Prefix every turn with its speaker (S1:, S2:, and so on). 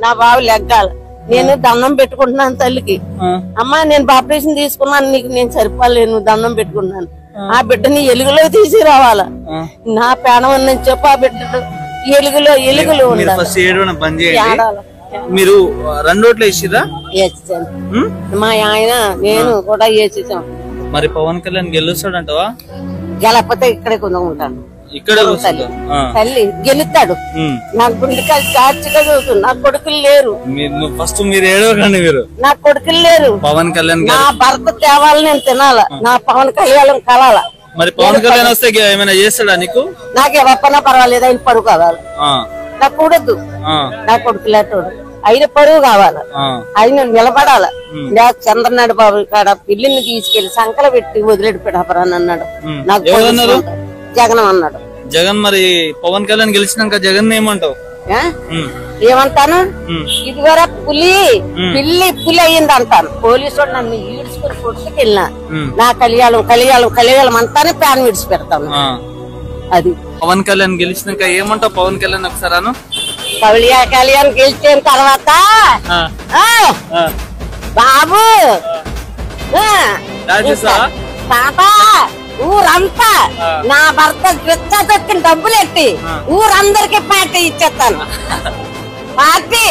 S1: నా బాబు లెగ్గాలి. నేను దండం పెట్టుకుంటున్నాను తల్లికి. అమ్మా నేను ఆపరేషన్ తీసుకున్నాను, నీకు నేను సరిపోలేను, దండం పెట్టుకున్నాను. ఆ బిడ్డని ఎలుగులో తీసి రావాలా, నా ప్రాణం ఉందని చెప్పు. ఆ బిడ్డ ఎలుగులో
S2: మీరు 2 ఓట్లు వేసిరా?
S1: మా ఆయన నేను కూడా వేసేసాం.
S2: మరి పవన్ కళ్యాణ్ గెలుస్తాడంటవా?
S1: గెలకపోతే ఇక్కడే కొనుక్కుంటాను.
S2: ఇక్కడ
S1: తల్లి గెలుస్తాడు. నాకు గుండెకాయ చార్చిగా చదువుతుంది. నా కొడుకులు లేరు.
S2: ఫస్ట్ మీరు ఏడవకండి. మీరు
S1: నా కొడుకులు లేరు.
S2: పవన్ కళ్యాణ్
S1: నా భర్త తేవాలి, నేను తినాల. నా పవన్ కళ్యాణ్ కలాల.
S2: మరి పవన్ కళ్యాణ్ వస్తే ఏమైనా చేస్తాడా నీకు?
S1: నాకే ఒప్పనా పర్వాలేదు, ఆయన పరువు కావాలి. నా కూడద్దు, నా కొడుకు లేటోడు. ఆయన పరువు కావాలి, ఆయన నిలబడాల. చంద్రనాడు బాబు కాడ పిల్లిని తీసుకెళ్లి సంకల పెట్టి వదిలేడిపోయాడు అన్నాడు. నాకు జగన్ అన్నాడు.
S2: జగన్ మరి పవన్ కళ్యాణ్ గెలిచినాక జగన్ ఏమంటావు?
S1: ఏమంటాను? ఇదివరకు పులి అయ్యింది అంటాను. పోలీసు వాడు నన్ను ఈడ్చుకుని కొట్టుకెళ్ళినా నా కలియాలం అంతానే ప్యాన్ విడిచి పెడతాను. అది
S2: పవన్ కళ్యాణ్ గెలిచినాక ఏమంటావు? పవన్ కళ్యాణ్ ఒకసారి
S1: కళ్యాణ్ గెలిచిన తర్వాత బాబు తాత ఊరంతా నా భర్త గృత్తా దొక్కిన డబ్బులు ఎత్తి ఊరందరికి పార్టీ ఇచ్చేస్తాను. పార్టీ